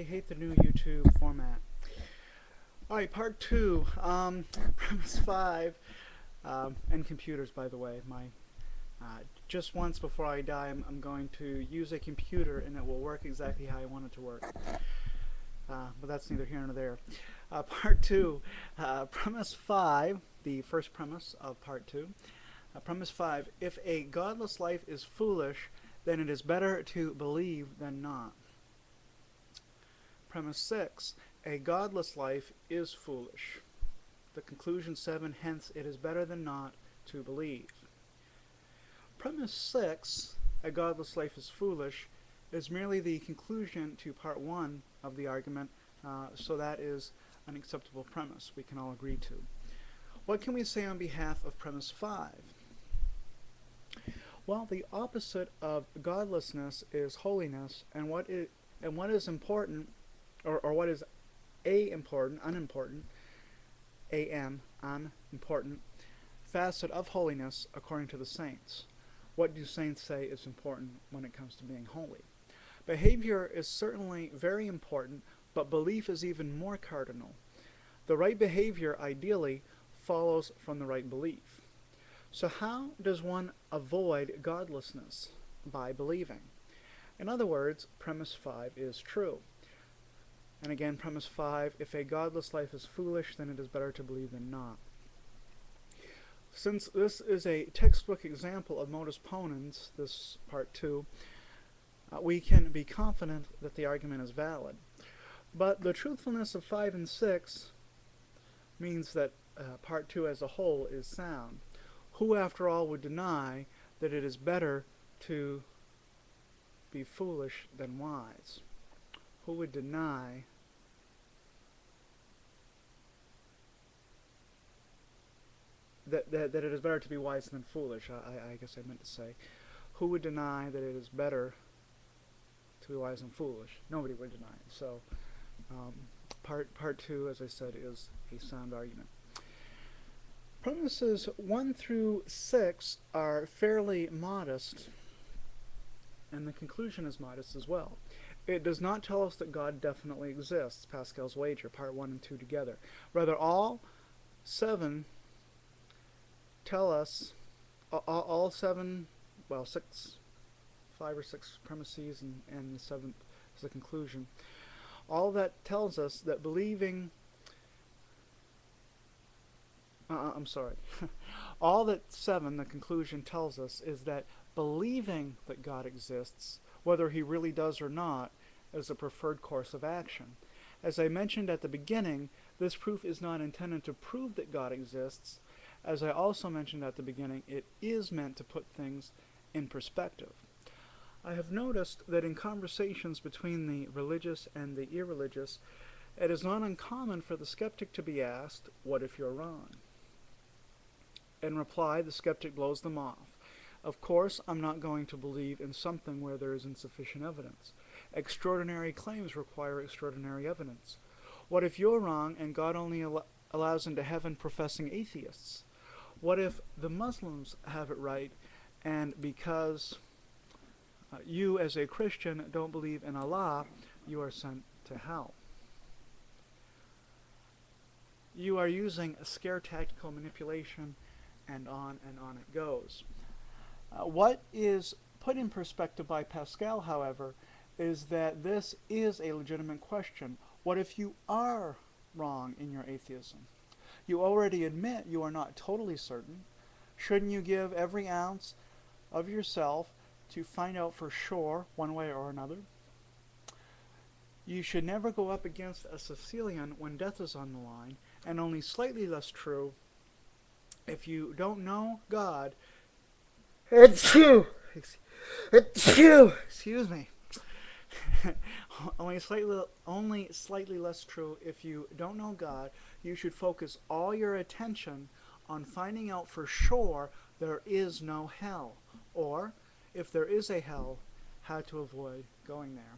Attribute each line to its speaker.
Speaker 1: I hate the new YouTube format. Alright, part 2, premise 5, and computers, by the way. Just once before I die, I'm going to use a computer and it will work exactly how I want it to work. But that's neither here nor there. Part 2, premise 5, the first premise of part 2. Premise 5, if a godless life is foolish, then it is better to believe than not. Premise 6, a godless life is foolish. The conclusion 7, hence it is better than not to believe. Premise 6, a godless life is foolish, is merely the conclusion to part 1 of the argument, so that is an acceptable premise we can all agree to. What can we say on behalf of premise 5? Well, the opposite of godlessness is holiness, and what is important, or what is unimportant facet of holiness according to the saints. What do saints say is important when it comes to being holy? Behavior is certainly very important, but belief is even more cardinal. The right behavior, ideally, follows from the right belief. So how does one avoid godlessness? By believing. In other words, premise 5 is true. And again, premise 5, if a godless life is foolish, then it is better to believe than not. Since this is a textbook example of modus ponens, this part 2, we can be confident that the argument is valid. But the truthfulness of 5 and 6 means that part 2 as a whole is sound. Who, after all, would deny that it is better to be foolish than wise? Who would deny that it is better to be wise than foolish? I guess I meant to say. Who would deny that it is better to be wise than foolish? Nobody would deny it. So part 2, as I said, is a sound argument. Premises 1 through 6 are fairly modest, and the conclusion is modest as well. It does not tell us that God definitely exists, Pascal's wager, part 1 and 2 together. Rather, all 7 tell us, all 7, well, 5 or 6 premises, and the 7th is the conclusion. All that tells us that believing, all that 7, the conclusion, tells us is that believing that God exists, whether he really does or not, is a preferred course of action. As I mentioned at the beginning, this proof is not intended to prove that God exists. As I also mentioned at the beginning, it is meant to put things in perspective. I have noticed that in conversations between the religious and the irreligious, it is not uncommon for the skeptic to be asked, "What if you're wrong?" In reply, the skeptic blows them off. Of course, I'm not going to believe in something where there is insufficient evidence. Extraordinary claims require extraordinary evidence. What if you're wrong and God only allows into heaven professing atheists? What if the Muslims have it right, and because you as a Christian don't believe in Allah, you are sent to hell? You are using a scare tactical manipulation, and on it goes. What is put in perspective by Pascal, however, is that this is a legitimate question. What if you are wrong in your atheism? You already admit you are not totally certain. Shouldn't you give every ounce of yourself to find out for sure, one way or another? You should never go up against a Sicilian when death is on the line, and only slightly less true if you don't know God. Excuse me. only slightly less true if you don't know God. You should focus all your attention on finding out for sure there is no hell, or if there is a hell, how to avoid going there.